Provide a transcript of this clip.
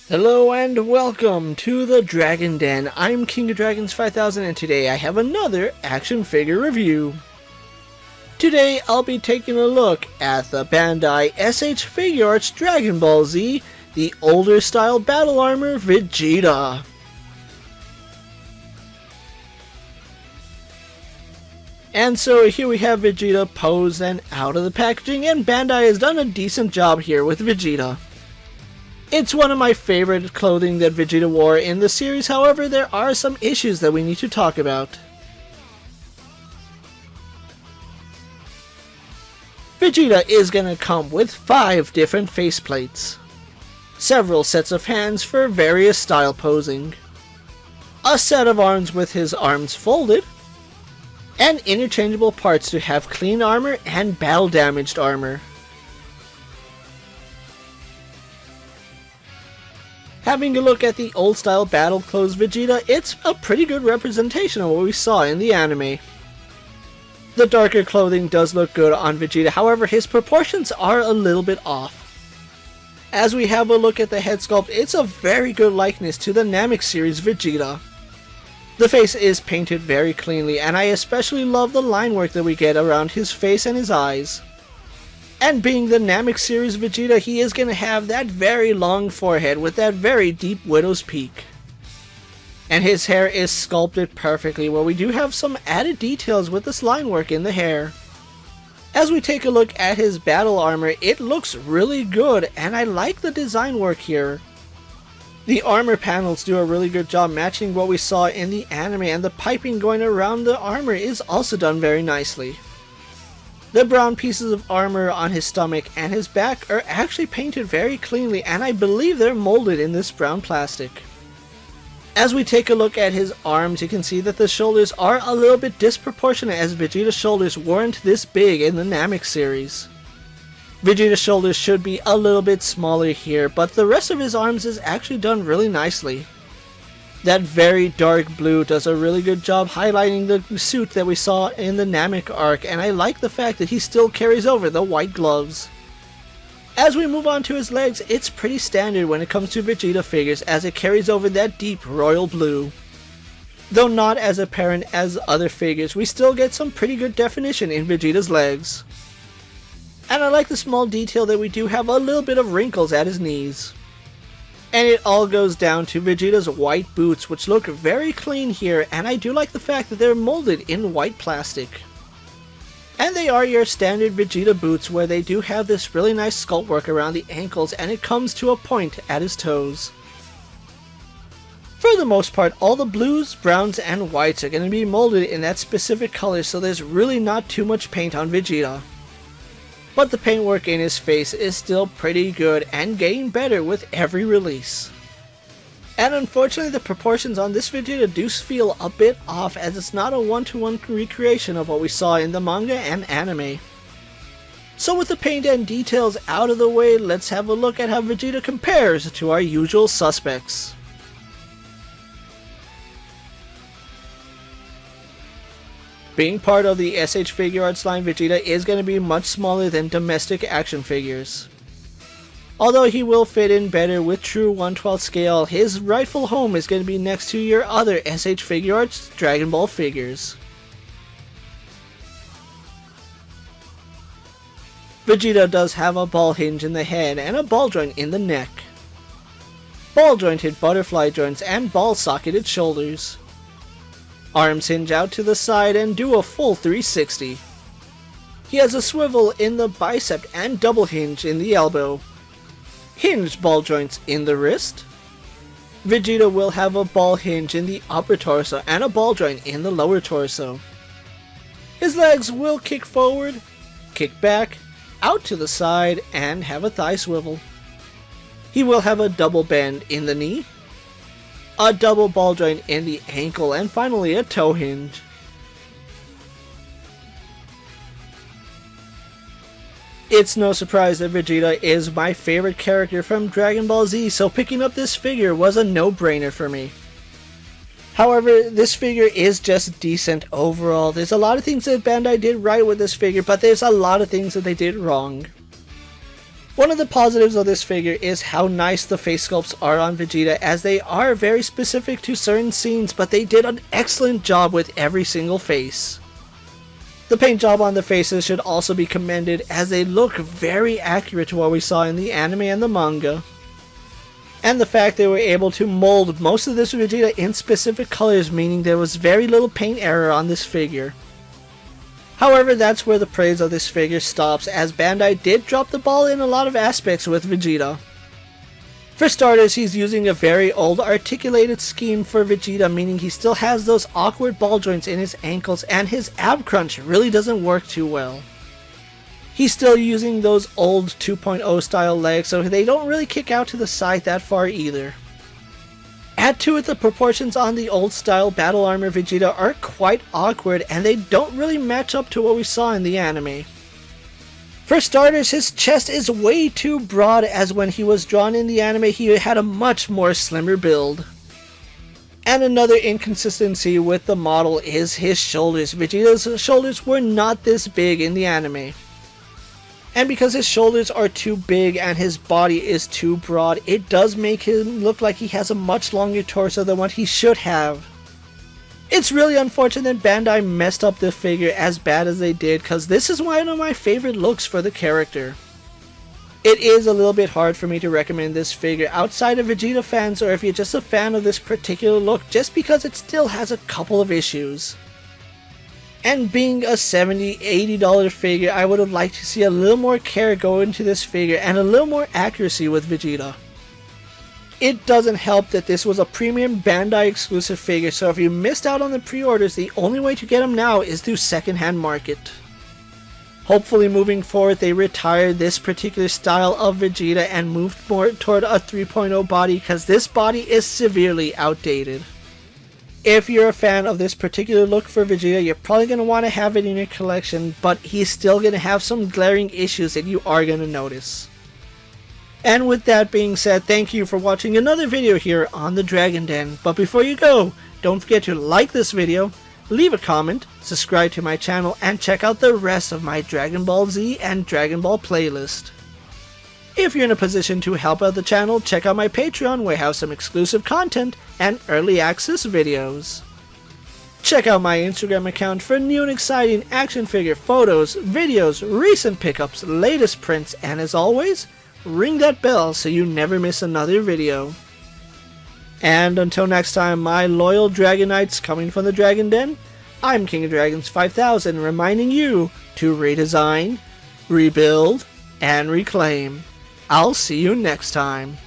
Hello and welcome to the Dragon Den. I'm KingofDragons 5000 and today I have another action figure review. Today I'll be taking a look at the Bandai SH Figuarts Dragon Ball Z, the older style battle armor Vegeta. And so here we have Vegeta posed and out of the packaging, and Bandai has done a decent job here with Vegeta. It's one of my favorite clothing that Vegeta wore in the series, however there are some issues that we need to talk about. Vegeta is gonna come with 5 different faceplates, several sets of hands for various style posing, a set of arms with his arms folded, and interchangeable parts to have clean armor and battle damaged armor. Having a look at the old style battle clothes Vegeta, it's a pretty good representation of what we saw in the anime. The darker clothing does look good on Vegeta, however his proportions are a little bit off. As we have a look at the head sculpt, it's a very good likeness to the Namek series Vegeta. The face is painted very cleanly, and I especially love the line work that we get around his face and his eyes. And being the Namek series Vegeta, he is going to have that very long forehead with that very deep widow's peak. And his hair is sculpted perfectly, where we do have some added details with this line work in the hair. As we take a look at his battle armor, it looks really good, and I like the design work here. The armor panels do a really good job matching what we saw in the anime, and the piping going around the armor is also done very nicely. The brown pieces of armor on his stomach and his back are actually painted very cleanly, and I believe they're molded in this brown plastic. As we take a look at his arms, you can see that the shoulders are a little bit disproportionate, as Vegeta's shoulders weren't this big in the Namek series. Vegeta's shoulders should be a little bit smaller here, but the rest of his arms is actually done really nicely. That very dark blue does a really good job highlighting the suit that we saw in the Namek arc, and I like the fact that he still carries over the white gloves. As we move on to his legs, it's pretty standard when it comes to Vegeta figures, as it carries over that deep royal blue. Though not as apparent as other figures, we still get some pretty good definition in Vegeta's legs. And I like the small detail that we do have a little bit of wrinkles at his knees. And it all goes down to Vegeta's white boots, which look very clean here, and I do like the fact that they're molded in white plastic. And they are your standard Vegeta boots, where they do have this really nice sculpt work around the ankles, and it comes to a point at his toes. For the most part, all the blues, browns, and whites are going to be molded in that specific color, so there's really not too much paint on Vegeta. But the paintwork in his face is still pretty good and getting better with every release. And unfortunately the proportions on this Vegeta do feel a bit off, as it's not a one-to-one recreation of what we saw in the manga and anime. So with the paint and details out of the way, let's have a look at how Vegeta compares to our usual suspects. Being part of the SH Figuarts line, Vegeta is going to be much smaller than domestic action figures. Although he will fit in better with true 1/12 scale, his rightful home is going to be next to your other SH Figuarts Dragon Ball figures. Vegeta does have a ball hinge in the head and a ball joint in the neck, ball jointed butterfly joints, and ball socketed shoulders. Arms hinge out to the side and do a full 360. He has a swivel in the bicep and double hinge in the elbow. Hinged ball joints in the wrist. Vegeta will have a ball hinge in the upper torso and a ball joint in the lower torso. His legs will kick forward, kick back, out to the side, and have a thigh swivel. He will have a double bend in the knee, a double ball joint in the ankle, and finally a toe hinge. It's no surprise that Vegeta is my favorite character from Dragon Ball Z, so picking up this figure was a no-brainer for me. However, this figure is just decent overall. There's a lot of things that Bandai did right with this figure, but there's a lot of things that they did wrong. One of the positives of this figure is how nice the face sculpts are on Vegeta, as they are very specific to certain scenes, but they did an excellent job with every single face. The paint job on the faces should also be commended, as they look very accurate to what we saw in the anime and the manga. And the fact they were able to mold most of this Vegeta in specific colors, meaning there was very little paint error on this figure. However, that's where the praise of this figure stops, as Bandai did drop the ball in a lot of aspects with Vegeta. For starters, he's using a very old articulated scheme for Vegeta, meaning he still has those awkward ball joints in his ankles, and his ab crunch really doesn't work too well. He's still using those old 2.0 style legs, so they don't really kick out to the side that far either. Add to it the proportions on the old style battle armor Vegeta are quite awkward, and they don't really match up to what we saw in the anime. For starters, his chest is way too broad, as when he was drawn in the anime he had a much more slimmer build. And another inconsistency with the model is his shoulders. Vegeta's shoulders were not this big in the anime. And because his shoulders are too big and his body is too broad, it does make him look like he has a much longer torso than what he should have. It's really unfortunate Bandai messed up the figure as bad as they did, because this is one of my favorite looks for the character. It is a little bit hard for me to recommend this figure outside of Vegeta fans, or if you're just a fan of this particular look, just because it still has a couple of issues. And being a $70, $80 figure, I would have liked to see a little more care go into this figure and a little more accuracy with Vegeta. It doesn't help that this was a premium Bandai exclusive figure, so if you missed out on the pre-orders, the only way to get them now is through secondhand market. Hopefully moving forward they retire this particular style of Vegeta and move more toward a 3.0 body, because this body is severely outdated. If you're a fan of this particular look for Vegeta, you're probably going to want to have it in your collection, but he's still going to have some glaring issues that you are going to notice. And with that being said, thank you for watching another video here on the Dragon Den. But before you go, don't forget to like this video, leave a comment, subscribe to my channel, and check out the rest of my Dragon Ball Z and Dragon Ball playlist. If you're in a position to help out the channel, check out my Patreon, where I have some exclusive content and early access videos. Check out my Instagram account for new and exciting action figure photos, videos, recent pickups, latest prints, and as always, ring that bell so you never miss another video. And until next time, my loyal Dragonites coming from the Dragon Den, I'm KingofDragons 5000, reminding you to redesign, rebuild, and reclaim. I'll see you next time.